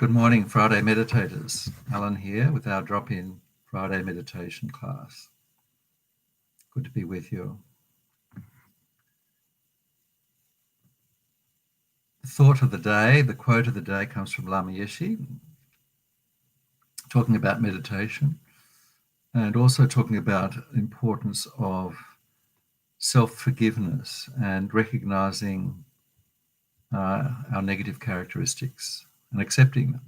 Good morning, Friday meditators. Alan here with our drop-in Friday meditation class. Good to be with you. The thought of the day, the quote of the day comes from Lama Yeshe, talking about meditation and also talking about the importance of self-forgiveness and recognizing our negative characteristics and accepting them.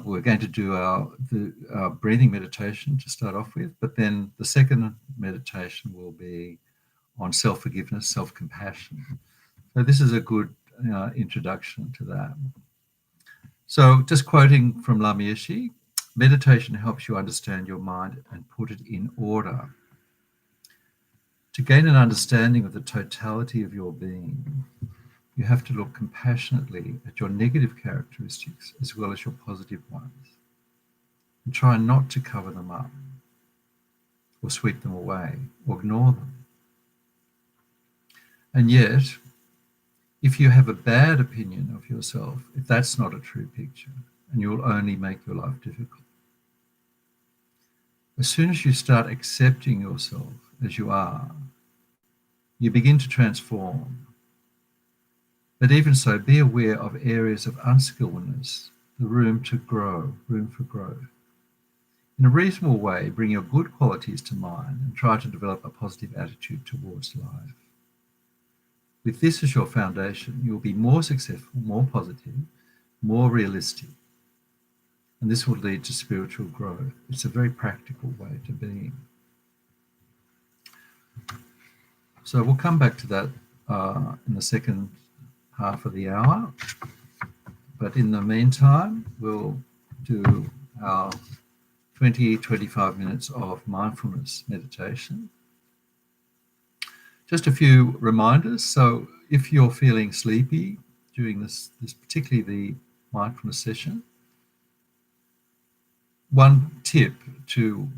We're going to do our breathing meditation to start off with, but then the second meditation will be on self-forgiveness, self-compassion. So this is a good introduction to that. So just quoting from Lama Yeshe, meditation helps you understand your mind and put it in order. To gain an understanding of the totality of your being, you have to look compassionately at your negative characteristics as well as your positive ones, and try not to cover them up or sweep them away or ignore them. And yet, if you have a bad opinion of yourself, if that's not a true picture, and you'll only make your life difficult. As soon as you start accepting yourself as you are, you begin to transform. But even so, be aware of areas of unskillfulness, the room to grow, room for growth. In a reasonable way, bring your good qualities to mind and try to develop a positive attitude towards life. With this as your foundation, you will be more successful, more positive, more realistic. And this will lead to spiritual growth. It's a very practical way to be. So we'll come back to that in the second half of the hour. But in the meantime, we'll do our 20-25 minutes of mindfulness meditation. Just a few reminders. So if you're feeling sleepy during this particularly the mindfulness session, one tip to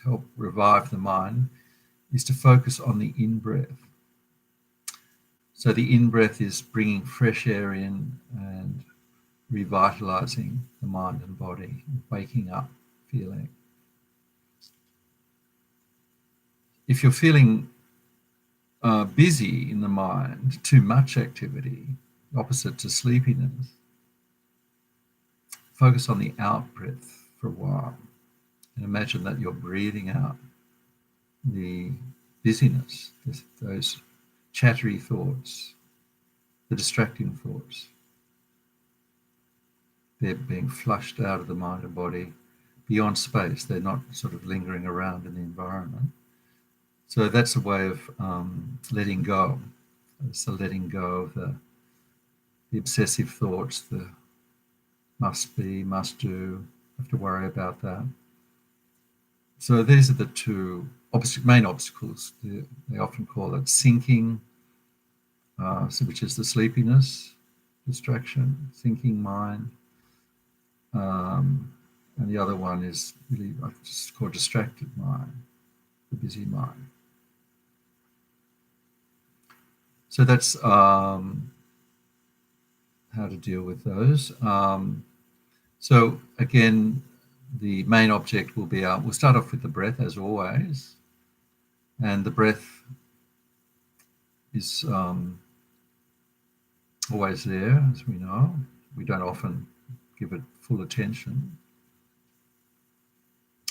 help revive the mind is to focus on the in-breath. So the in-breath is bringing fresh air in and revitalizing the mind and body, waking up feeling. If you're feeling busy in the mind, too much activity, opposite to sleepiness, focus on the out-breath for a while and imagine that you're breathing out the busyness, those chattery thoughts, the distracting thoughts. They're being flushed out of the mind and body beyond space. They're not sort of lingering around in the environment. So that's a way of letting go. So letting go of the obsessive thoughts, the must be, must do, have to worry about that. So these are the two main obstacles. They often call it sinking, which is the sleepiness, distraction, thinking mind. And the other one is really just called distracted mind, the busy mind. So that's how to deal with those. So again, the main object will be we'll start off with the breath as always. And the breath is always there, as we know. We don't often give it full attention.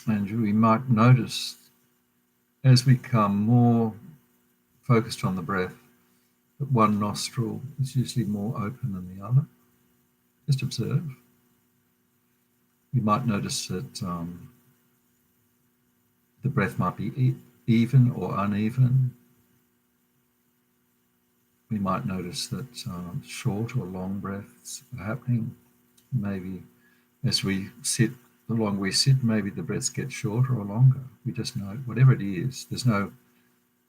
And we might notice as we become more focused on the breath that one nostril is usually more open than the other. Just observe. You might notice that the breath might be even or uneven. We might notice that short or long breaths are happening. Maybe as we sit, the longer we sit, maybe the breaths get shorter or longer. We just know, whatever it is, there's no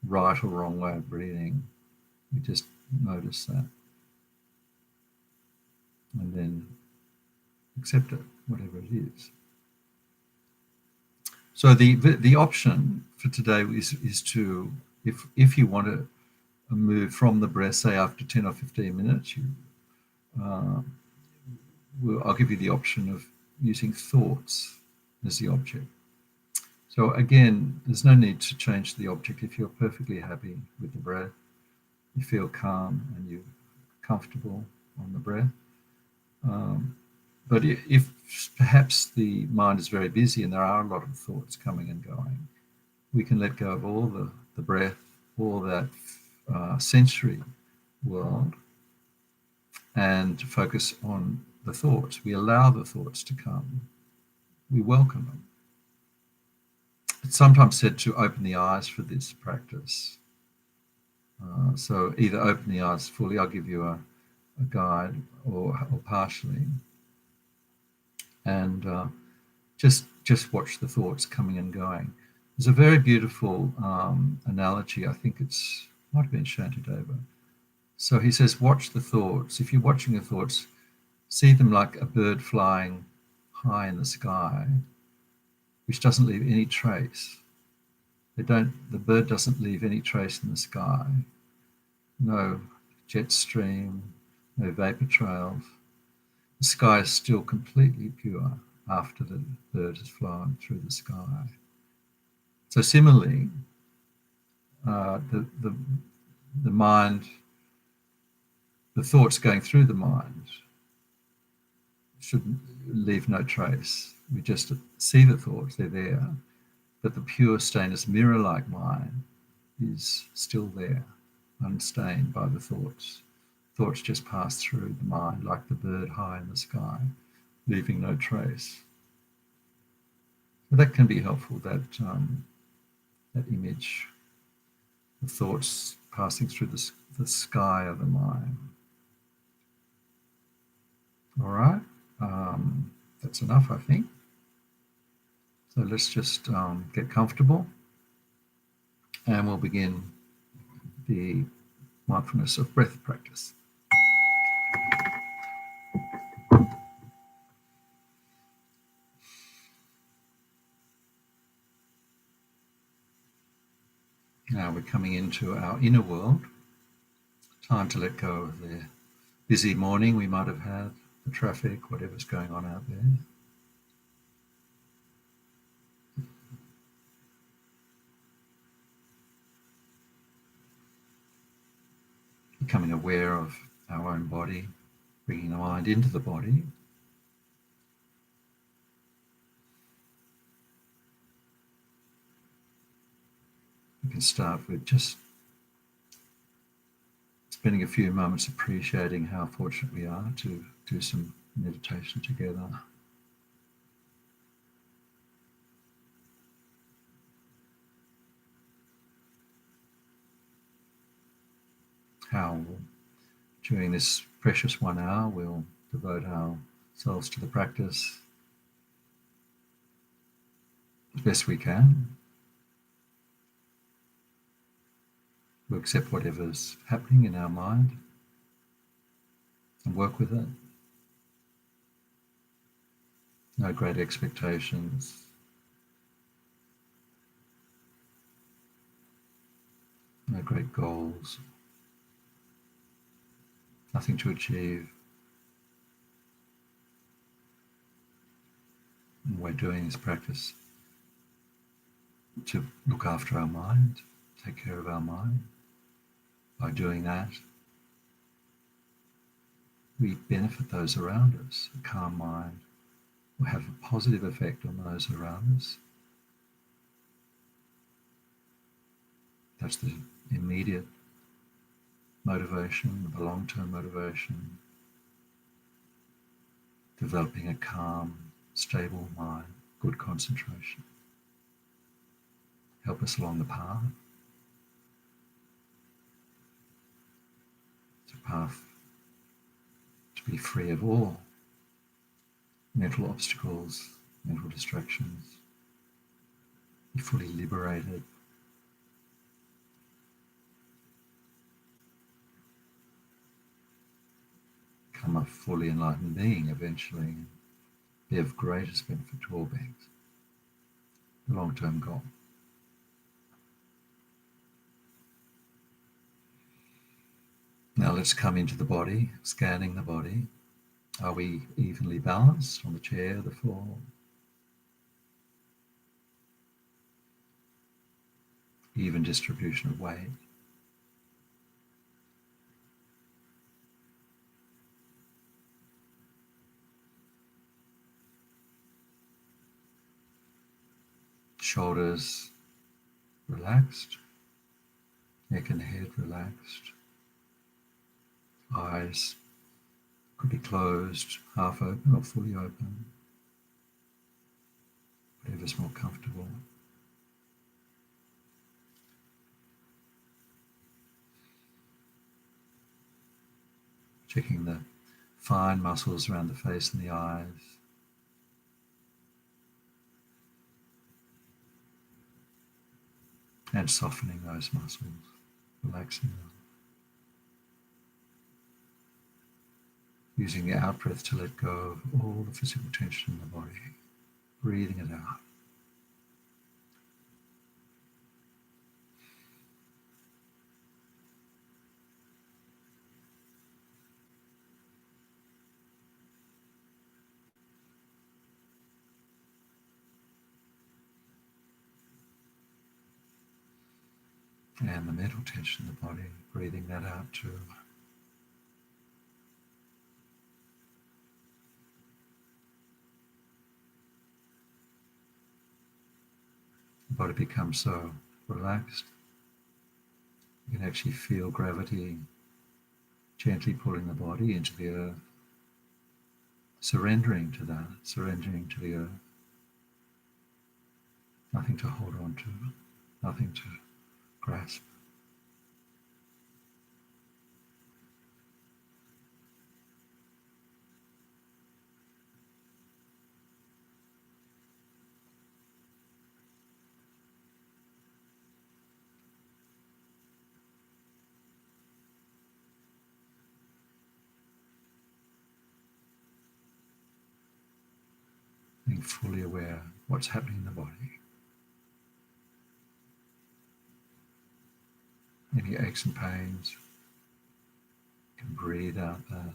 right or wrong way of breathing. We just notice that. And then accept it, whatever it is. So the option for today is to, if you want to move from the breath, say after 10 or 15 minutes, I'll give you the option of using thoughts as the object. So again, there's no need to change the object if you're perfectly happy with the breath. You feel calm and you're comfortable on the breath. But if perhaps the mind is very busy and there are a lot of thoughts coming and going, we can let go of all the breath, all that sensory world, and focus on the thoughts. We allow the thoughts to come. We welcome them. It's sometimes said to open the eyes for this practice. So either open the eyes fully, I'll give you a guide, or partially, and just watch the thoughts coming and going. There's a very beautiful analogy. I think might have been Shantideva. So he says, watch the thoughts. If you're watching the thoughts, see them like a bird flying high in the sky, which doesn't leave any trace. The bird doesn't leave any trace in the sky. No jet stream, no vapor trails. The sky is still completely pure after the bird has flown through the sky. So similarly, the mind, the thoughts going through the mind should leave no trace. We just see the thoughts, they're there, but the pure stainless mirror-like mind is still there, unstained by the thoughts. Thoughts just pass through the mind like the bird high in the sky, leaving no trace. So that can be helpful, that image of thoughts passing through the sky of the mind. All right, that's enough, I think. So let's just get comfortable, and we'll begin the mindfulness of breath practice. Now we're coming into our inner world. Time to let go of the busy morning we might have had, the traffic, whatever's going on out there. Becoming aware of our own body, bringing the mind into the body. We can start with just spending a few moments appreciating how fortunate we are to do some meditation together. How during this precious 1 hour we'll devote ourselves to the practice as best we can. We'll accept whatever's happening in our mind and work with it. No great expectations. No great goals. Nothing to achieve. And we're doing this practice to look after our mind, take care of our mind. By doing that, we benefit those around us. A calm mind will have a positive effect on those around us. That's the immediate motivation, the long-term motivation. Developing a calm, stable mind, good concentration. Help us along the path. It's a path to be free of all mental obstacles, mental distractions, be fully liberated. Become a fully enlightened being eventually, be of greatest benefit to all beings. The long-term goal. Now let's come into the body, scanning the body. Are we evenly balanced on the chair, the floor? Even distribution of weight. Shoulders relaxed, neck and head relaxed. Eyes could be closed, half open or fully open, whatever's more comfortable. Checking the fine muscles around the face and the eyes. And softening those muscles, relaxing them. Using the out-breath to let go of all the physical tension in the body, breathing it out. And the mental tension in the body, breathing that out too. The body becomes so relaxed, you can actually feel gravity gently pulling the body into the earth, surrendering to that, surrendering to the earth. Nothing to hold on to, nothing to grasp. Being fully aware of what's happening in the body. Any aches and pains, you can breathe out that.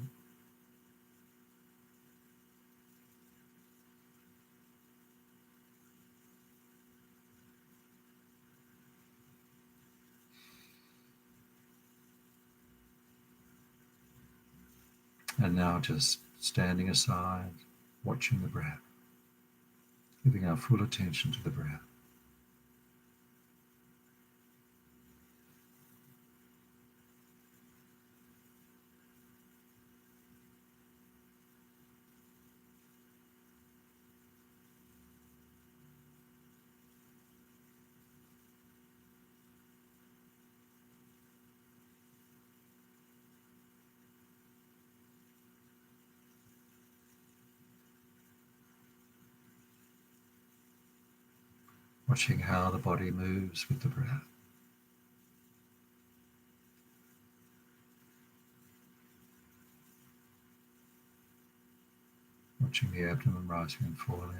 And now just standing aside, watching the breath, giving our full attention to the breath. Watching how the body moves with the breath. Watching the abdomen rising and falling.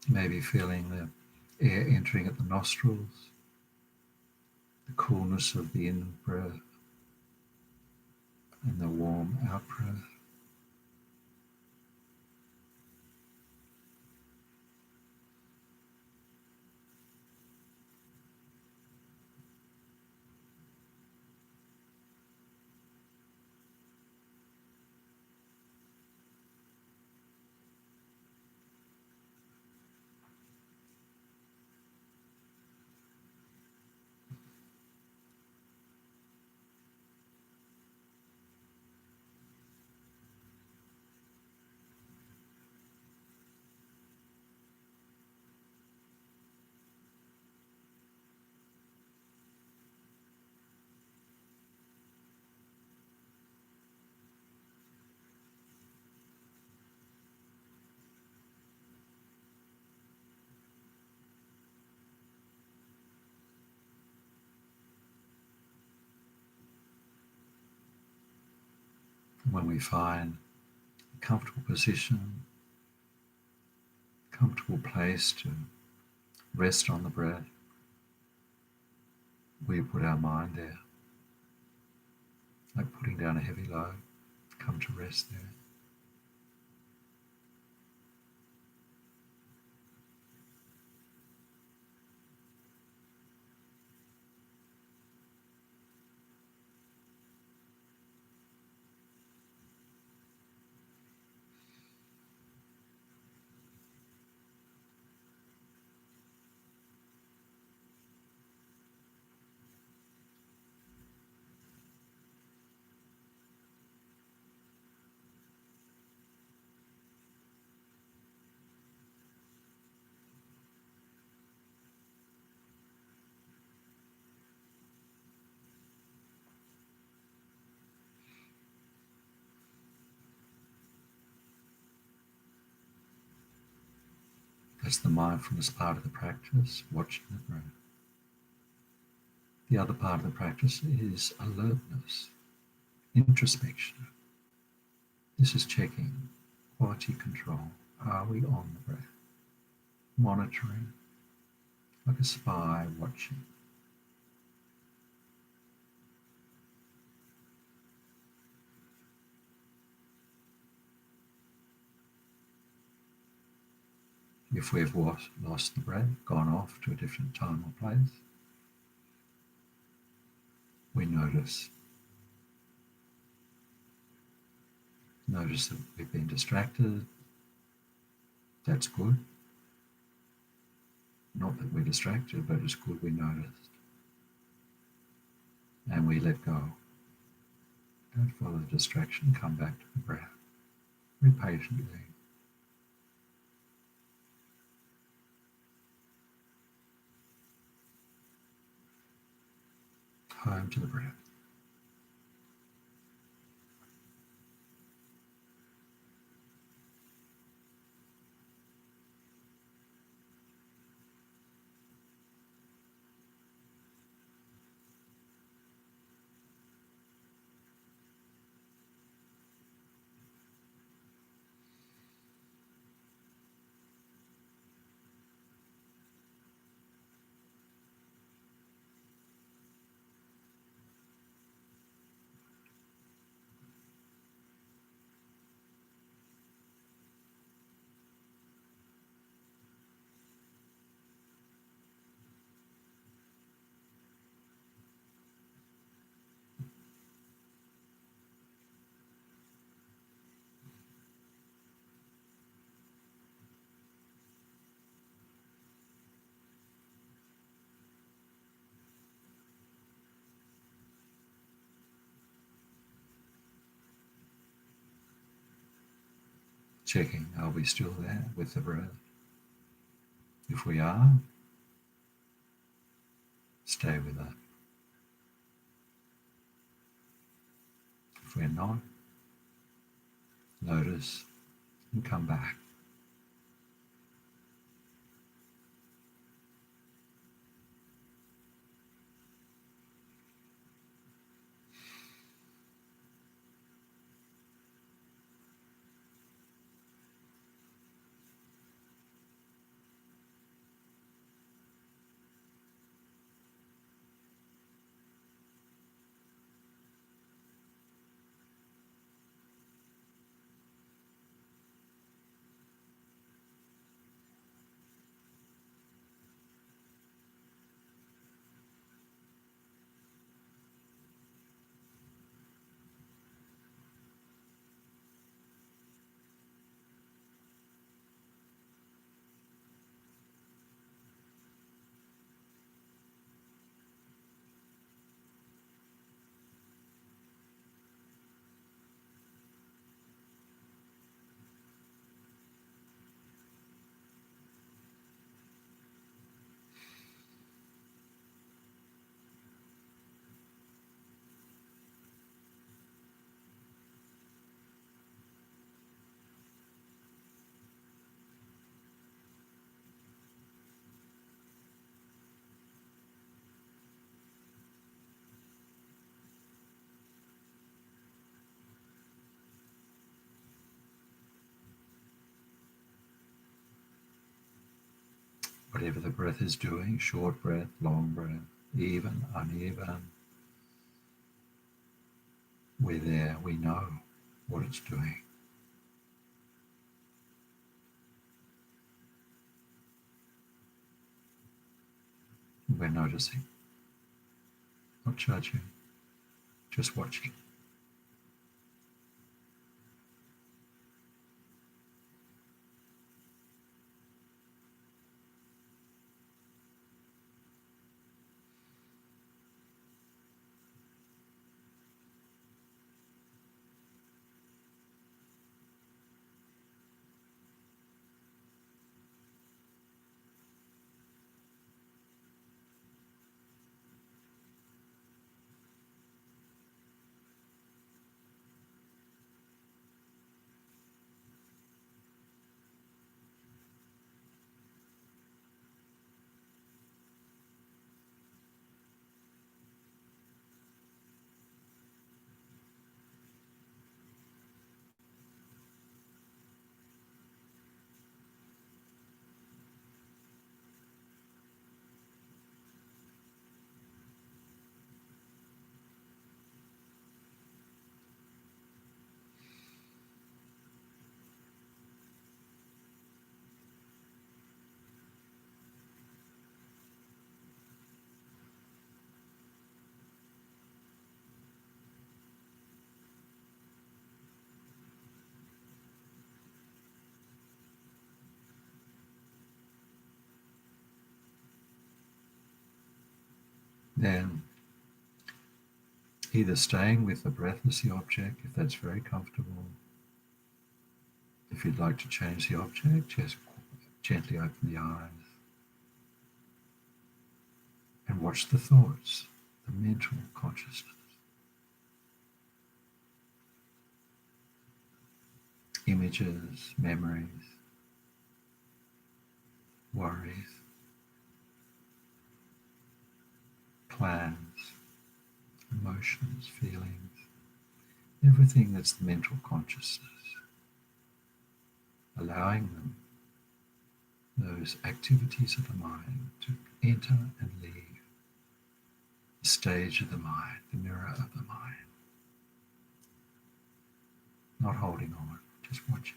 Maybe feeling the air entering at the nostrils, the coolness of the in-breath and the warm out-breath. when we find a comfortable position, comfortable place to rest on the breath, we put our mind there, like putting down a heavy load, come to rest there. That's the mindfulness part of the practice, watching the breath. The other part of the practice is alertness, introspection. This is checking, quality control. Are we on the breath? Monitoring, like a spy watching. If we've lost the breath, gone off to a different time or place, we notice. Notice that we've been distracted. That's good. Not that we're distracted, but it's good we noticed. And we let go. Don't follow the distraction, come back to the breath. Very patiently. Home to the breath. Checking, are we still there with the breath? If we are, stay with that. If we're not, notice and come back. Whatever the breath is doing, short breath, long breath, even, uneven, we're there, we know what it's doing. We're noticing, not judging, just watching. Then either staying with the breath as the object, if that's very comfortable. If you'd like to change the object, just gently open the eyes and watch the thoughts, the mental consciousness, images, memories, worries, plans, emotions, feelings, everything that's the mental consciousness, allowing them, those activities of the mind, to enter and leave the stage of the mind, the mirror of the mind. Not holding on, just watching.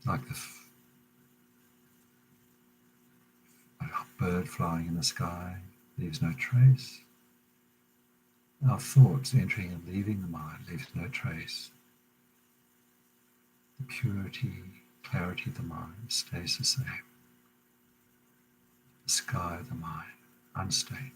Like a bird flying in the sky leaves no trace. Our thoughts entering and leaving the mind leaves no trace. The purity, clarity of the mind stays the same. The sky of the mind, unstained.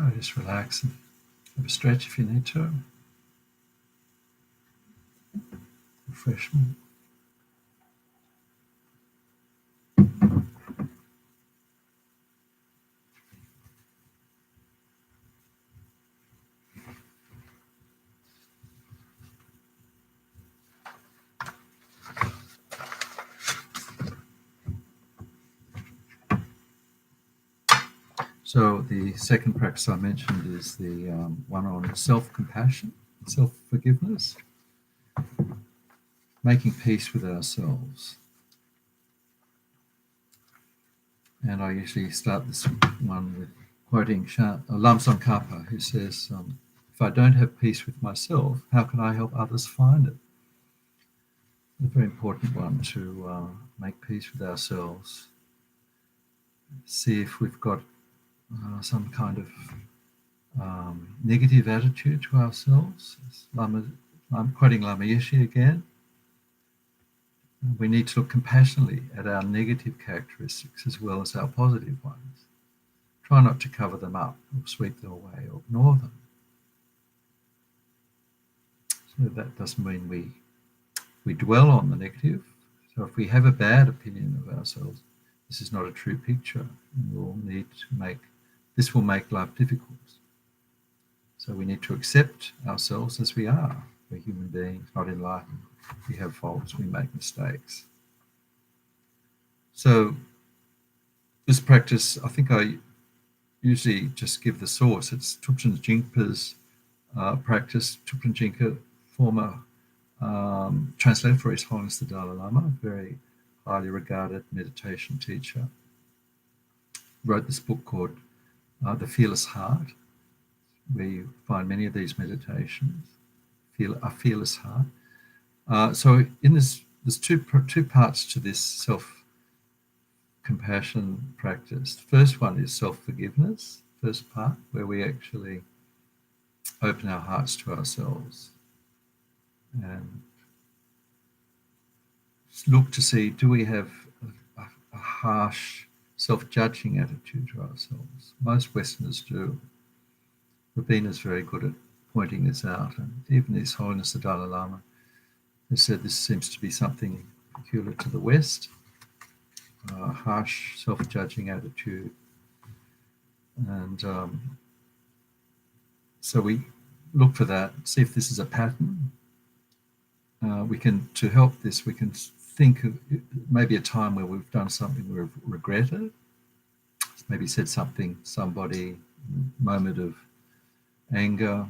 So just relax and have a stretch if you need to. Refreshment. So the second practice I mentioned is the one on self-compassion, self-forgiveness, making peace with ourselves. And I usually start this one with quoting Lam Tsongkhapa, who says, if I don't have peace with myself, how can I help others find it? A very important one to make peace with ourselves. See if we've got some kind of negative attitude to ourselves. I'm quoting Lama Yeshe again. We need to look compassionately at our negative characteristics as well as our positive ones. Try not to cover them up or sweep them away or ignore them. So that doesn't mean we dwell on the negative. So if we have a bad opinion of ourselves, this is not a true picture, and we'll need to this will make life difficult. So we need to accept ourselves as we are. We're human beings, not enlightened. We have faults, we make mistakes. So this practice, I think I usually just give the source. It's Tupten Jingpa's practice. Tupten Jingpa, former translator for His Holiness the Dalai Lama, very highly regarded meditation teacher, wrote this book called The Fearless Heart, where you find many of these meditations. A fearless heart. So in there's two parts to this self-compassion practice. The first one is self-forgiveness, first part, where we actually open our hearts to ourselves and look to see, do we have a harsh, self-judging attitude to ourselves? Most Westerners do. Rabina is very good at pointing this out, and even His Holiness the Dalai Lama has said this seems to be something peculiar to the West, harsh, self-judging attitude. And so we look for that, see if this is a pattern. To help this, we can think of maybe a time where we've done something we've regretted, maybe said somebody, moment of anger,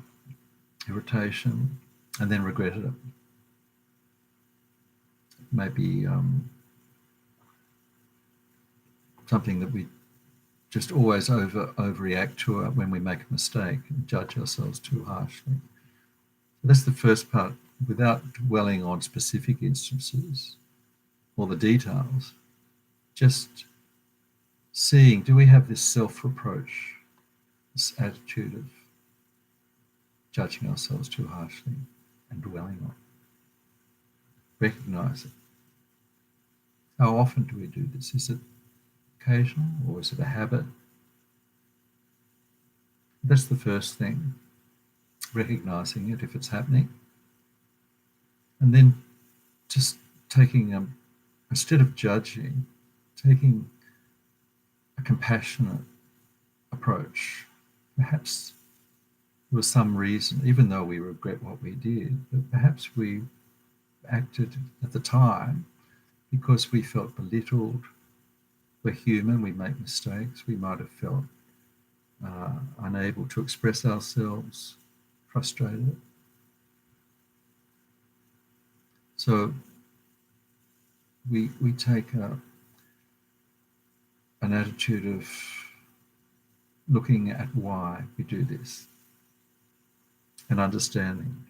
irritation, and then regretted it. Maybe something that we just always overreact to when we make a mistake and judge ourselves too harshly. So that's the first part, without dwelling on specific instances or the details, just seeing, do we have this self-reproach, this attitude of judging ourselves too harshly and dwelling on it? Recognize it. How often do we do this? Is it occasional or is it a habit? That's the first thing, recognizing it if it's happening. And then just taking, instead of judging, taking a compassionate approach. Perhaps there was some reason, even though we regret what we did, but perhaps we acted at the time because we felt belittled. We're human, we make mistakes. We might have felt unable to express ourselves, frustrated. So we take an attitude of looking at why we do this and understanding,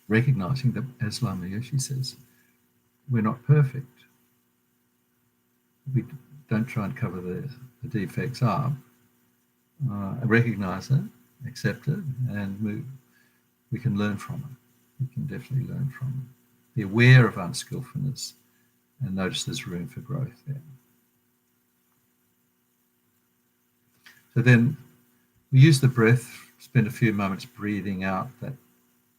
recognizing that, as Lama Yeshe says, we're not perfect. We don't try and cover the defects up. Recognize it, accept it, and move. We can learn from it. We can definitely learn from it. Be aware of unskillfulness and notice there's room for growth there. So then We use the breath, spend a few moments breathing out that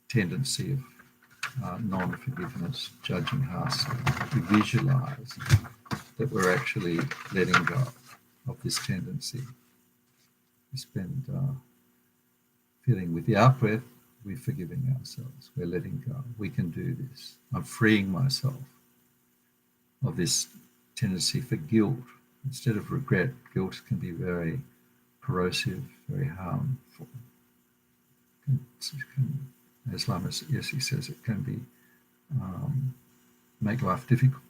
tendency of non-forgiveness, judging ourselves. We visualize that we're actually letting go of this tendency. We spend feeling with the out-breath, we're forgiving ourselves. We're letting go. We can do this. I'm freeing myself of this tendency for guilt. Instead of regret, guilt can be very corrosive, very harmful. As Lama Yesi says, it can be make life difficult.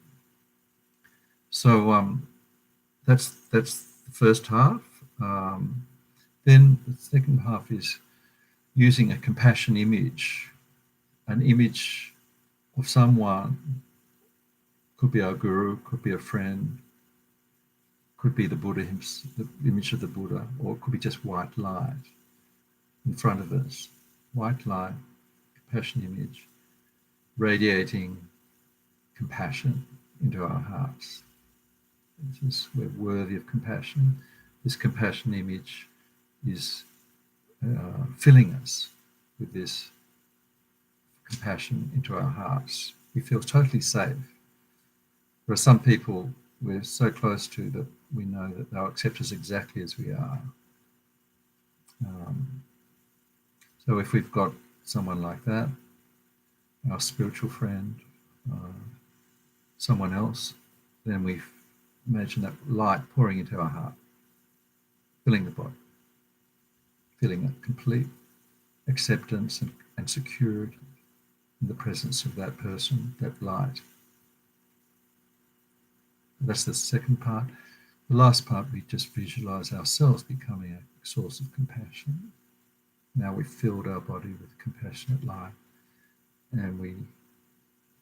So that's the first half. Then the second half is using a compassion image, an image of someone, could be our guru, could be a friend, could be the Buddha himself, the image of the Buddha, or it could be just white light in front of us. White light, compassion image, radiating compassion into our hearts. We're worthy of compassion. This compassion image is filling us with this compassion into our hearts. We feel totally safe. There are some people we're so close to that we know that they'll accept us exactly as we are. So if we've got someone like that, our spiritual friend, someone else, then we imagine that light pouring into our heart, filling the body, feeling a complete acceptance and security in the presence of that person, that light. That's the second part. The last part, we just visualize ourselves becoming a source of compassion. Now we've filled our body with compassionate light, and we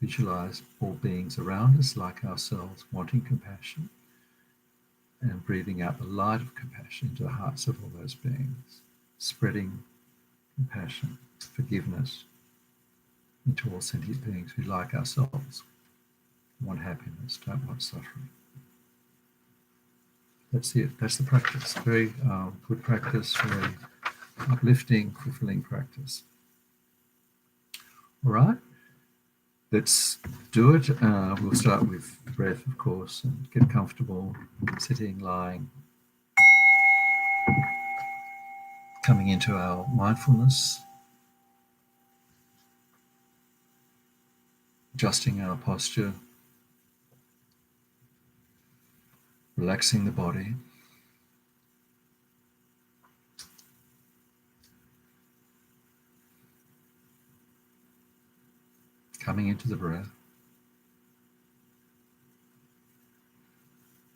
visualize all beings around us like ourselves wanting compassion, and breathing out the light of compassion into the hearts of all those beings, spreading compassion, forgiveness into all sentient beings who, like ourselves, want happiness, don't want suffering. That's it. That's the practice. Very good practice, very uplifting, fulfilling practice. All right, let's do it. We'll start with breath, of course, and get comfortable, sitting, lying, coming into our mindfulness, adjusting our posture, relaxing the body. Coming into the breath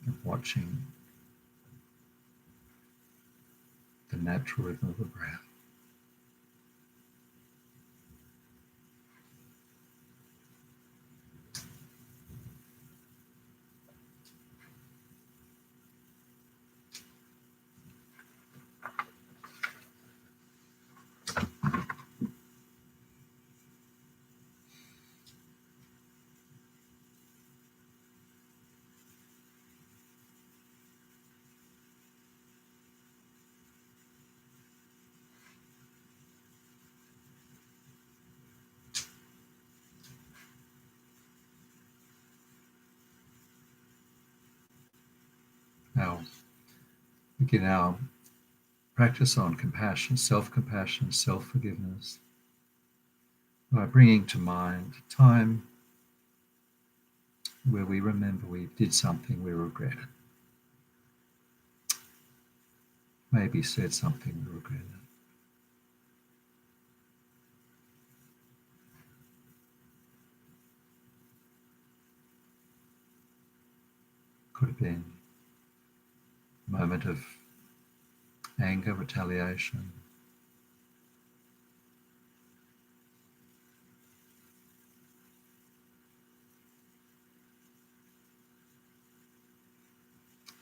and watching the natural rhythm of the breath. Now, begin our practice on compassion, self-compassion, self-forgiveness by bringing to mind a time where we remember we did something we regretted. Maybe said something we regretted. Could have been a moment of anger, retaliation,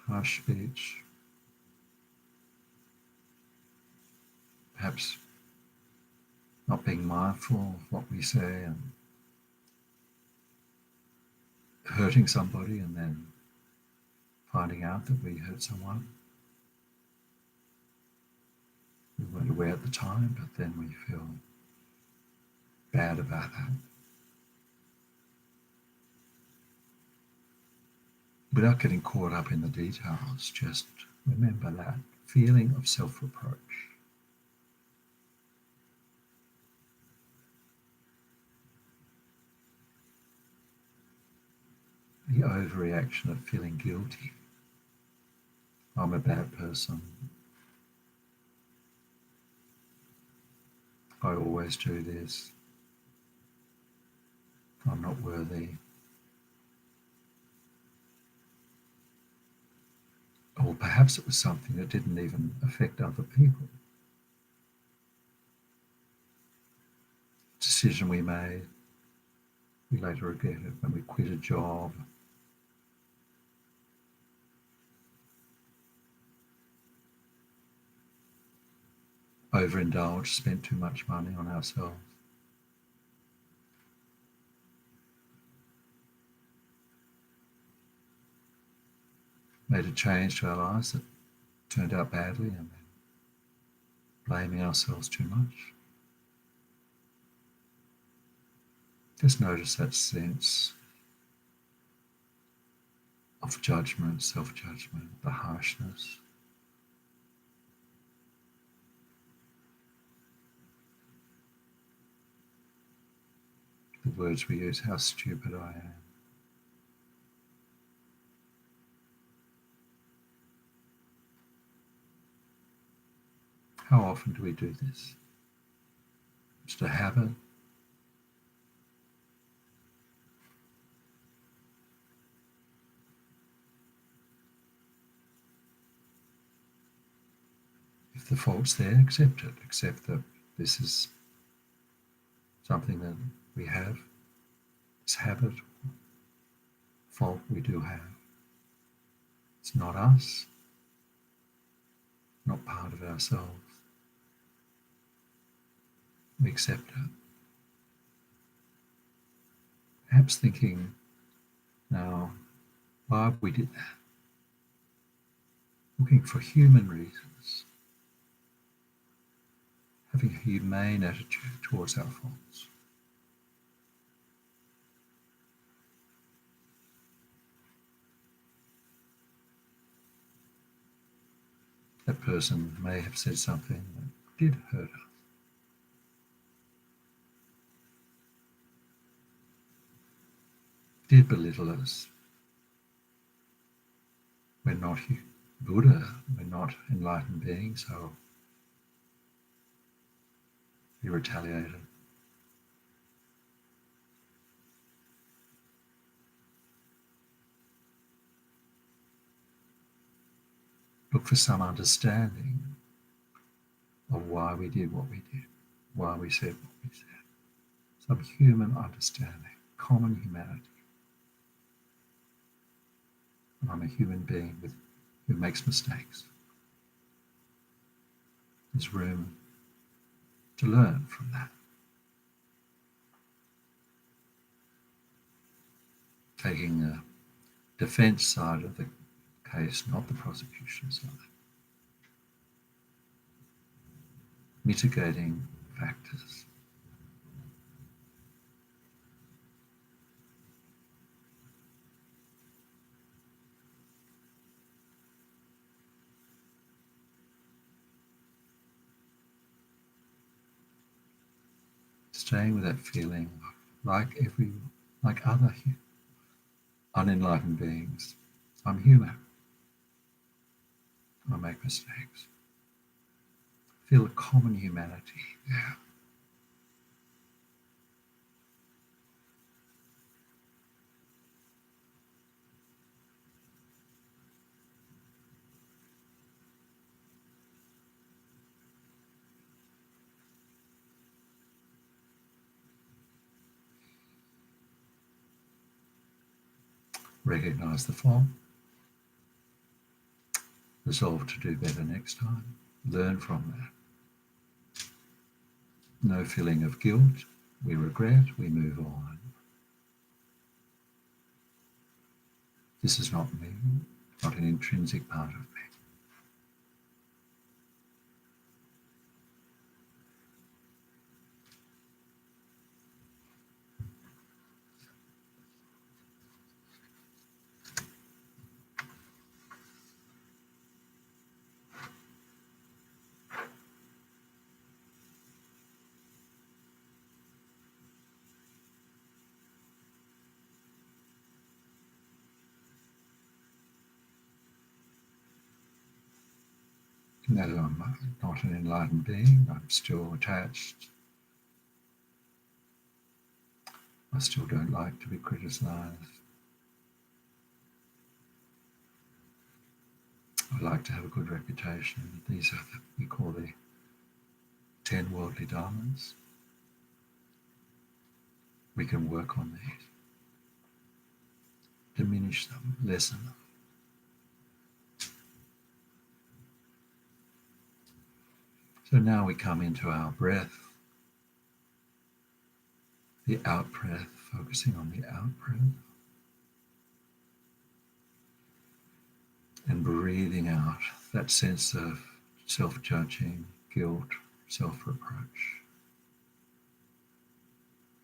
harsh speech, perhaps not being mindful of what we say and hurting somebody and then finding out that we hurt someone. time, but then we feel bad about that. Without getting caught up in the details, just remember that feeling of self-reproach. The overreaction of feeling guilty. I'm a bad person. I always do this. I'm not worthy. Or perhaps it was something that didn't even affect other people. Decision we made, we later regret it when we quit a job. Overindulged, spent too much money on ourselves. Made a change to our lives that turned out badly, and then blaming ourselves too much. Just notice that sense of judgment, self-judgment, the harshness. The words we use, how stupid I am. How often do we do this? Just a habit. If the fault's there, accept it. Accept that this is something that we have, this habit, fault we do have. It's not us, not part of ourselves. We accept it. Perhaps thinking now why we did that. Looking for human reasons. Having a humane attitude towards our faults. That person may have said something that did hurt us. Did belittle us. We're not Buddha, we're not enlightened beings, so we retaliated. Look for some understanding of why we did what we did, why we said what we said. Some human understanding, common humanity. I'm a human being who makes mistakes. There's room to learn from that. Taking the defence side of the case, not the prosecution side. Mitigating factors. Staying with that feeling, like other unenlightened beings, I'm human. I make mistakes. Feel a common humanity there. Recognize the fault. Resolve to do better next time. Learn from that. No feeling of guilt. We regret, we move on. This is not me, not an intrinsic part of me. As I'm not an enlightened being, I'm still attached. I still don't like to be criticized. I like to have a good reputation. These are we call the 10 worldly dharmas. We can work on these, diminish them, lessen them. So now we come into our breath, the out breath, focusing on the out breath, and breathing out that sense of self-judging, guilt, self-reproach.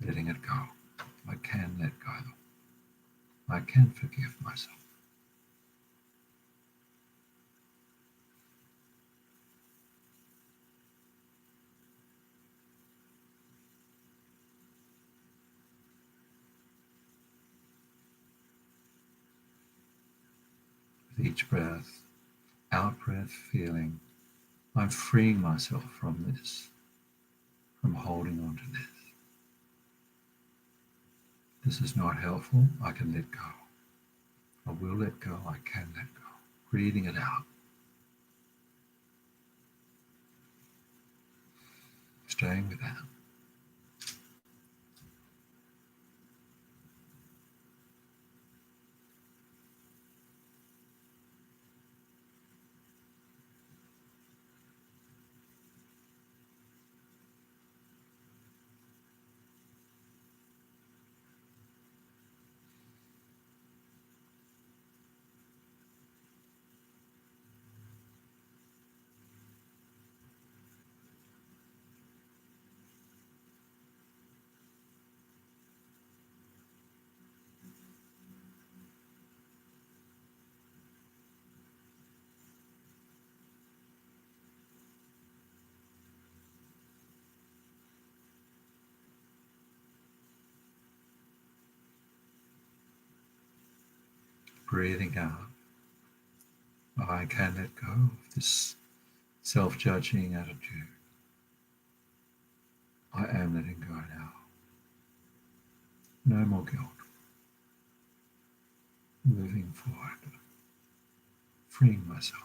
Letting it go. I can let go. I can forgive myself. With each breath, out breath, feeling I'm freeing myself from this, from holding on to this. This is not helpful. I can let go. I will let go. I can let go. Breathing it out. Staying with that. Breathing out. I can let go of this self-judging attitude. I am letting go now. No more guilt. Moving forward. Freeing myself.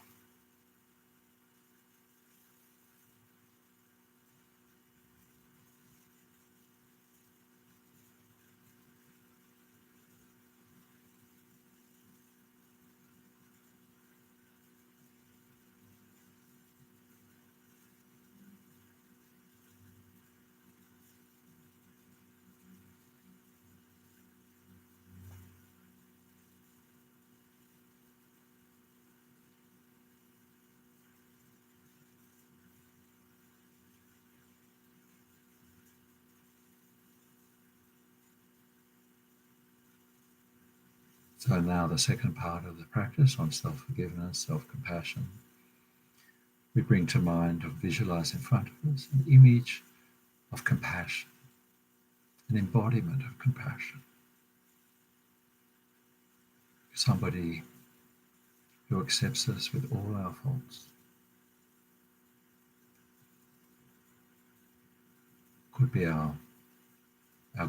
So now the second part of the practice on self-forgiveness, self-compassion. We bring to mind or visualize in front of us an image of compassion, an embodiment of compassion. Somebody who accepts us with all our faults. Could be our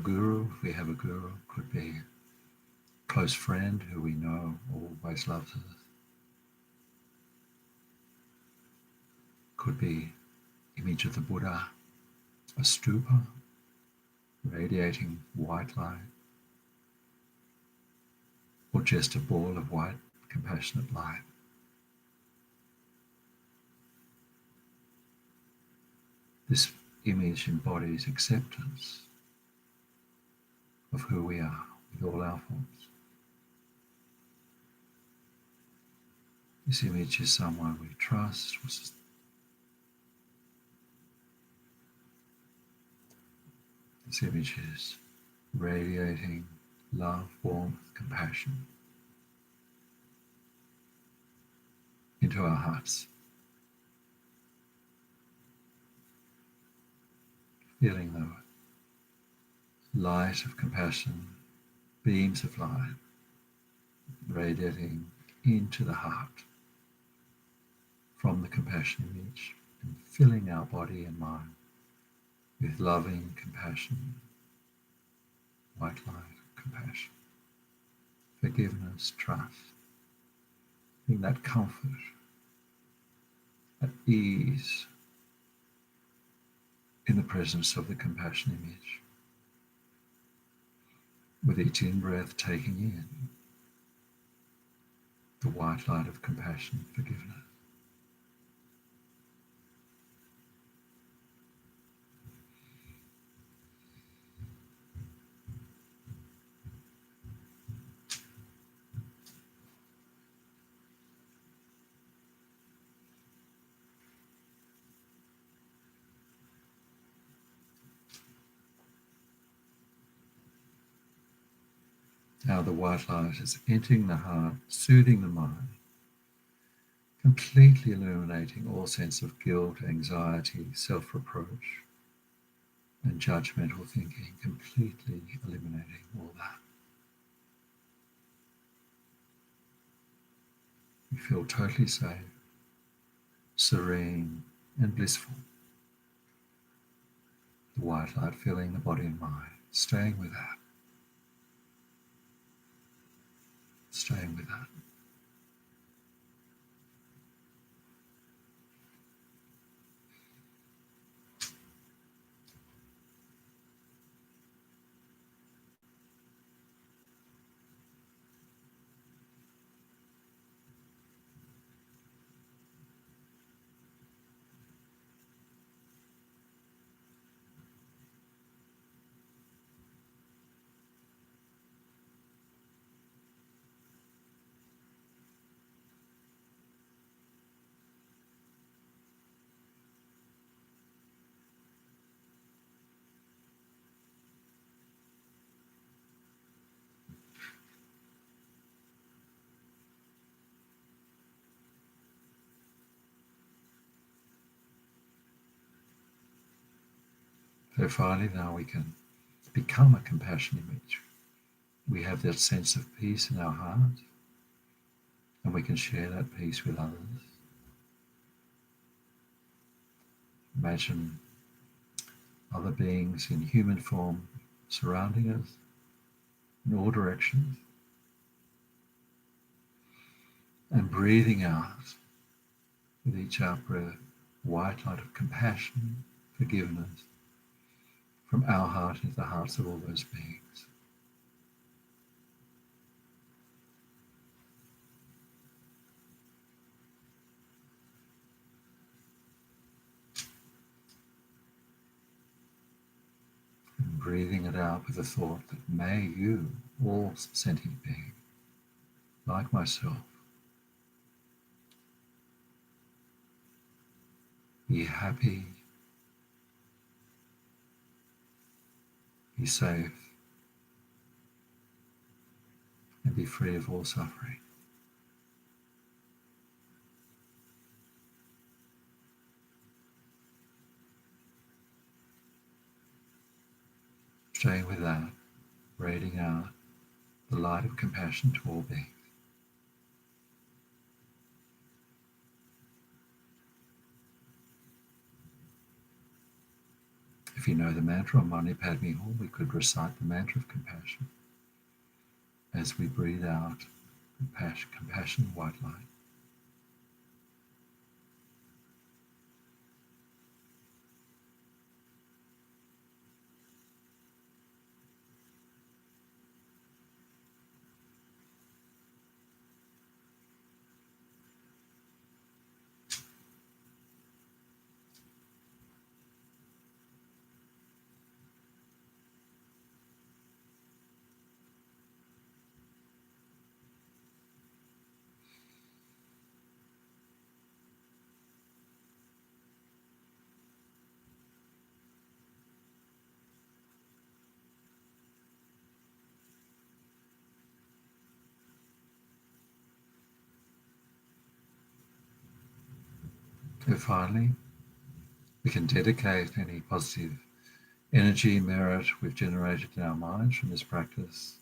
guru, if we have a guru. Could be a close friend who we know always loves us. Could be image of the Buddha, a stupa, radiating white light, or just a ball of white, compassionate light. This image embodies acceptance of who we are with all our faults. This image is someone we trust. This image is radiating love, warmth, compassion into our hearts. Feeling the light of compassion, beams of light radiating into the heart, from the compassion image and filling our body and mind with loving compassion, white light, compassion, forgiveness, trust, in that comfort, that ease in the presence of the compassion image. With each in-breath, taking in the white light of compassion, forgiveness. Now the white light is entering the heart, soothing the mind, completely illuminating all sense of guilt, anxiety, self-reproach, and judgmental thinking, completely eliminating all that. You feel totally safe, serene, and blissful. The white light filling the body and mind, staying with that. Staying with that. So finally now we can become a compassion image. We have that sense of peace in our heart, and we can share that peace with others. Imagine other beings in human form surrounding us in all directions, and breathing out with each out-breath, white light of compassion, forgiveness, from our heart into the hearts of all those beings. And breathing it out with the thought that may you, all sentient beings, like myself, be happy, be safe, and be free of all suffering. Staying with that, radiating out the light of compassion to all beings. If you know the mantra of Mani Padme Hum, we could recite the mantra of compassion as we breathe out compassion, white light. So finally, we can dedicate any positive energy, merit we've generated in our minds from this practice,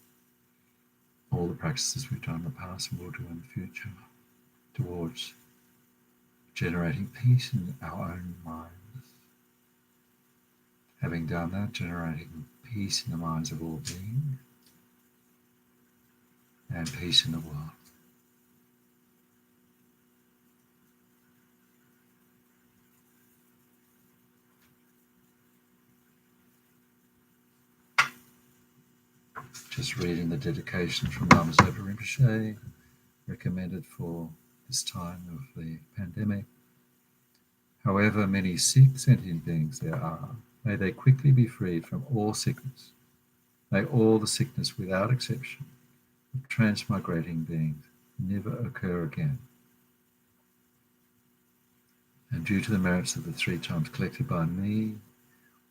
all the practices we've done in the past and will do in the future, towards generating peace in our own minds. Having done that, generating peace in the minds of all beings and peace in the world. Just reading the dedication from Lama Zopa Rinpoche, recommended for this time of the pandemic. However many sick sentient beings there are, may they quickly be freed from all sickness. May all the sickness without exception of transmigrating beings never occur again. And due to the merits of the 3 times collected by me,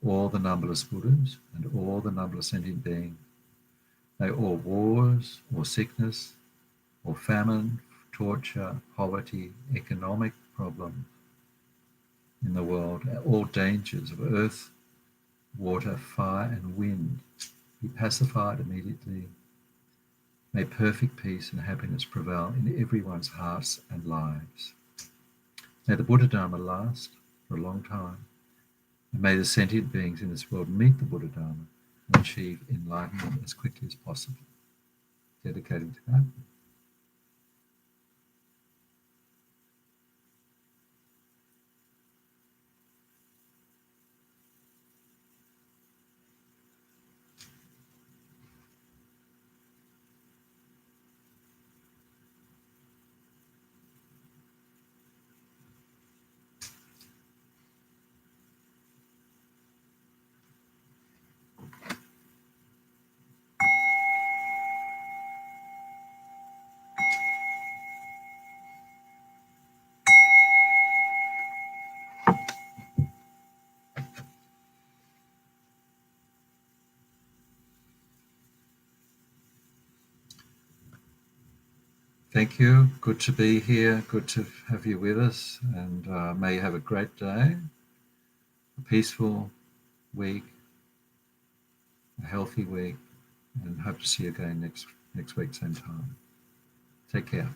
all the numberless Buddhas and all the numberless sentient beings, may all wars or sickness or famine, torture, poverty, economic problems in the world, all dangers of earth, water, fire, and wind be pacified immediately. May perfect peace and happiness prevail in everyone's hearts and lives. May the Buddha Dharma last for a long time, and may the sentient beings in this world meet the Buddha Dharma and achieve enlightenment as quickly as possible. Dedicating to that. Thank you. Good to be here. Good to have you with us. And may you have a great day, a peaceful week, a healthy week, and hope to see you again next week, same time. Take care.